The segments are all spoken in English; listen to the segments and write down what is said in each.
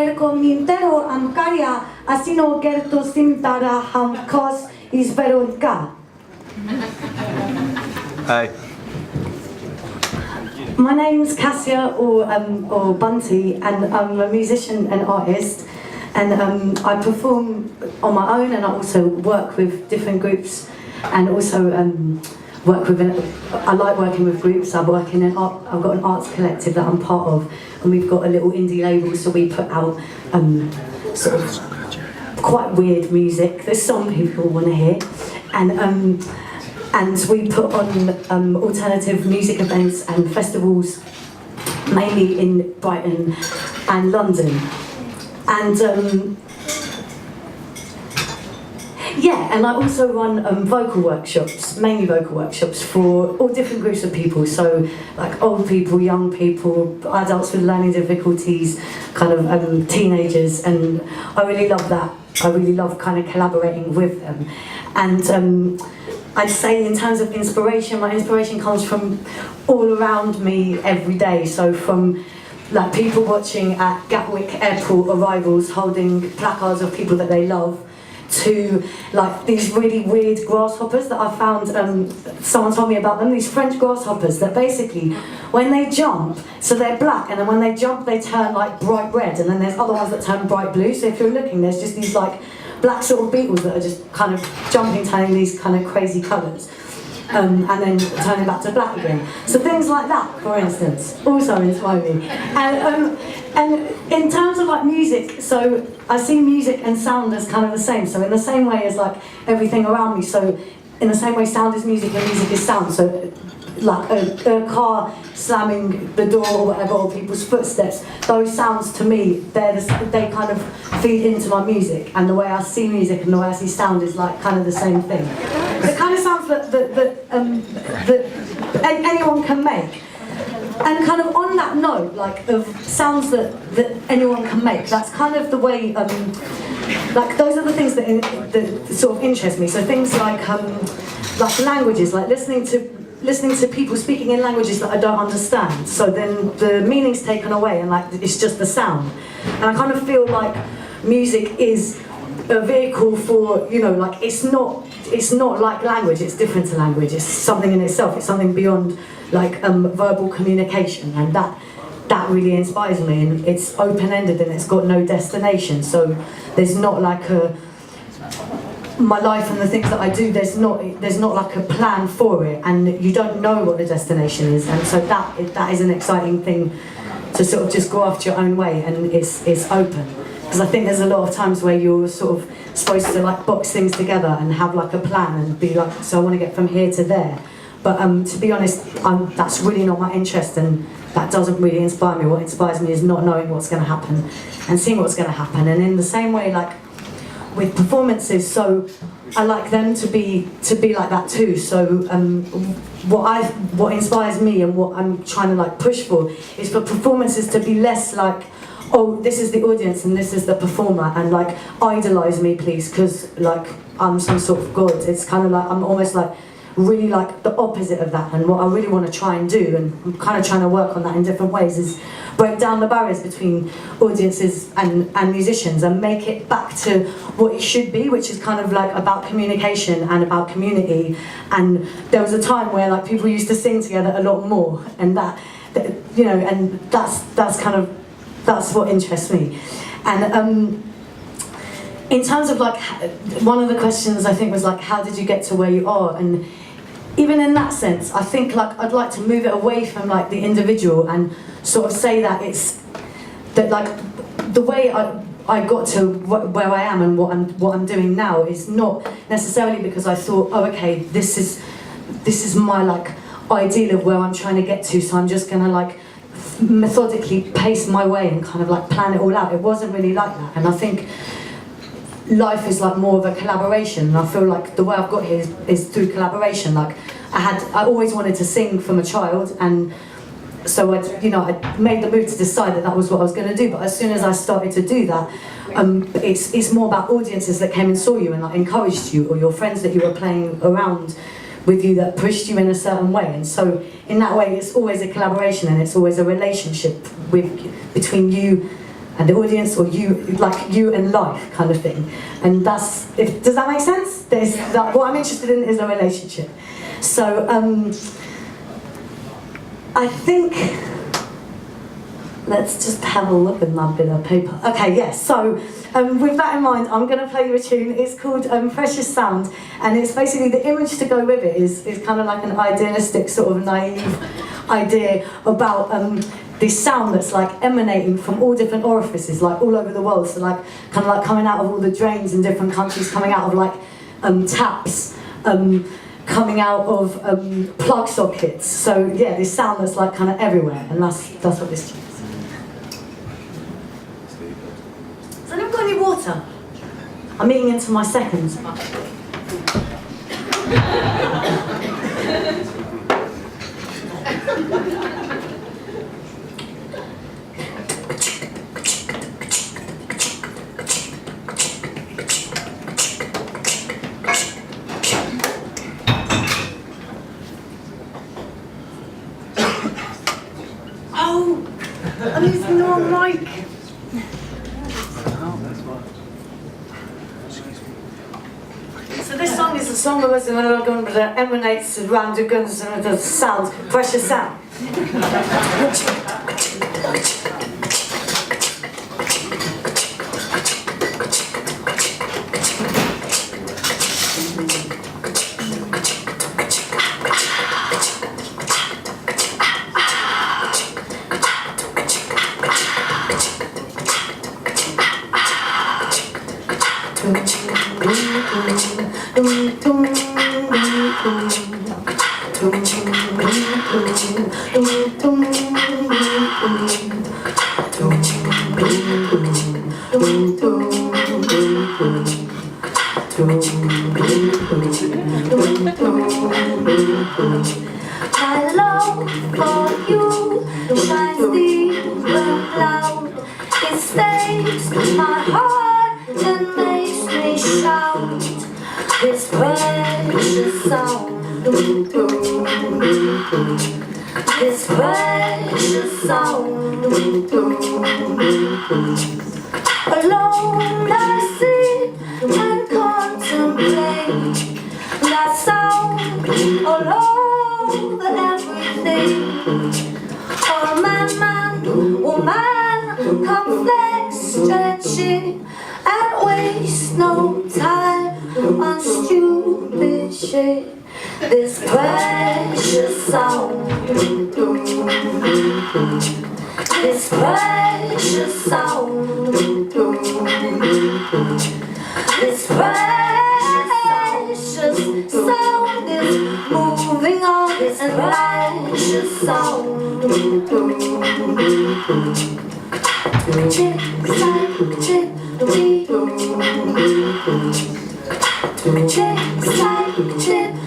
kerko mintero amkaria asino kerto simtara hamkos is veronka. Hi. My name's Kassia or Bunty, and I'm a musician and artist, and I perform on my own, and I also work with different groups, and also I like working with groups. I've got an arts collective that I'm part of, and we've got a little indie label, so we put out sort of quite weird music that some people want to hear, and we put on alternative music events and festivals, mainly in Brighton and London, and yeah, and I also run vocal workshops, mainly vocal workshops for all different groups of people, so like old people, young people, adults with learning difficulties, kind of teenagers, and I really love that. I really love kind of collaborating with them. And I'd say in terms of inspiration, my inspiration comes from all around me every day, so from like people watching at Gatwick Airport arrivals holding placards of people that they love, to like these really weird grasshoppers that I found, someone told me about them, these French grasshoppers that basically, when they jump, so they're black, and then when they jump they turn like bright red, and then there's other ones that turn bright blue, so if you're looking there's just these like black sort of beetles that are just kind of jumping, turning these kind of crazy colours. And then turning back to black again. So things like that, for instance, also inspire me. And in terms of like music, so I see music and sound as kind of the same. So in the same way as like everything around me. So in the same way, sound is music and music is sound. So like a car slamming the door or whatever, or people's footsteps, those sounds to me, they kind of feed into my music, and the way I see music and the way I see sound is like kind of the same thing. The kind of sounds that anyone can make. And kind of on that note, like of sounds that anyone can make, that's kind of the way, like those are the things that sort of interest me. So things like languages, like listening to people speaking in languages that I don't understand. So then the meaning's taken away and like it's just the sound. And I kind of feel like music is a vehicle for, you know, like it's not like language, it's different to language, it's something in itself, it's something beyond like verbal communication, and that really inspires me, and it's open-ended and it's got no destination, so there's not like my life and the things that I do, there's not like a plan for it, and you don't know what the destination is, and so that is an exciting thing to sort of just go after your own way, and it's open. Because I think there's a lot of times where you're sort of supposed to like box things together and have like a plan and be like, so I want to get from here to there. But to be honest, that's really not my interest, and that doesn't really inspire me. What inspires me is not knowing what's going to happen and seeing what's going to happen. And in the same way, like with performances, so I like them to be like that too. So what inspires me and what I'm trying to like push for is for performances to be less like, oh, this is the audience and this is the performer, and like idolize me please, because like I'm some sort of god. It's kind of like I'm almost like really like the opposite of that, and what I really want to try and do, and I'm kind of trying to work on that in different ways, is break down the barriers between audiences and musicians and make it back to what it should be, which is kind of like about communication and about community. And there was a time where like people used to sing together a lot more, and that you know, and that's what interests me. And in terms of like, one of the questions I think was like, how did you get to where you are? And even in that sense, I think like I'd like to move it away from like the individual and sort of say that it's that like the way I got to where I am and what I'm doing now is not necessarily because I thought, oh okay, this is my like ideal of where I'm trying to get to, so I'm just gonna like methodically pace my way and kind of like plan it all out. It wasn't really like that, and I think life is like more of a collaboration, and I feel like the way I've got here is through collaboration. Like I always wanted to sing from a child, and so I made the move to decide that was what I was going to do. But as soon as I started to do that, it's more about audiences that came and saw you and like encouraged you, or your friends that you were playing around with you that pushed you in a certain way. And so in that way it's always a collaboration, and it's always a relationship between you and the audience, or you, like you and life kind of thing. And that's, does that make sense? What I'm interested in is a relationship. So I think, let's just have a look at my bit of paper. Okay, yes, so with that in mind, I'm going to play you a tune. It's called Precious Sound, and it's basically, the image to go with it is kind of like an idealistic, sort of naive idea about this sound that's like emanating from all different orifices, like all over the world. So like, kind of like coming out of all the drains in different countries, coming out of like taps, coming out of plug sockets. So yeah, this sound that's like kind of everywhere, and that's what this tune is. Has anyone got any water? I'm eating into my seconds. Oh, I'm using the wrong mic. So this song is a song that emanates around the guns and the sound, precious sound. My love for you shines deep and loud. It stays in my heart and makes me shout. This precious sound, this precious sound. Alone I sit and contemplate that sound all over everything. Oh man, woman, come flex, stretching, and waste no time on stupid shit. This precious sound, this precious sound, this precious sound is moving on. This precious sound. Tick, tick, tick, tick. Tick, tick, tick, tick.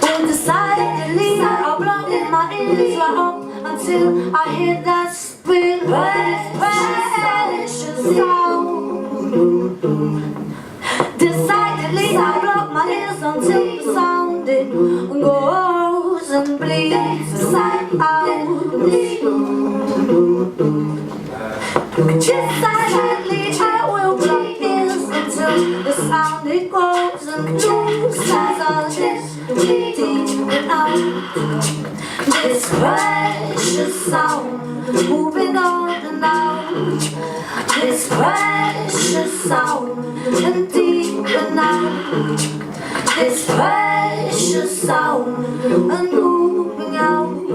Undecidedly, I'll block in my ears right up until I hear that sweet precious sound. Decidedly, I'll block my ears until the sound it goes and bleeds inside out. Decidedly, I will block ears until the sound it grows and loses all this deep and out. This precious sound moving on and out. This precious sound and deep and out. This precious sound and moving out.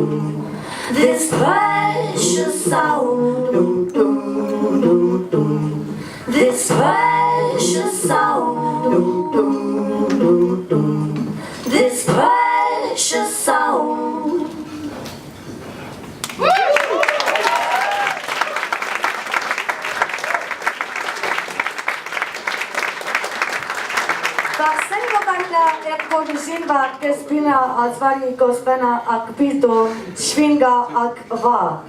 This precious sound. This precious sound. This precious sound. Ke spina a zvari ko spena ak pito švinga ak va.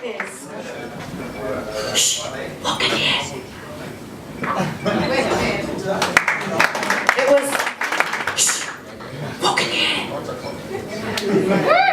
is. Shh, what can you hear? It was, shh, what can you hear?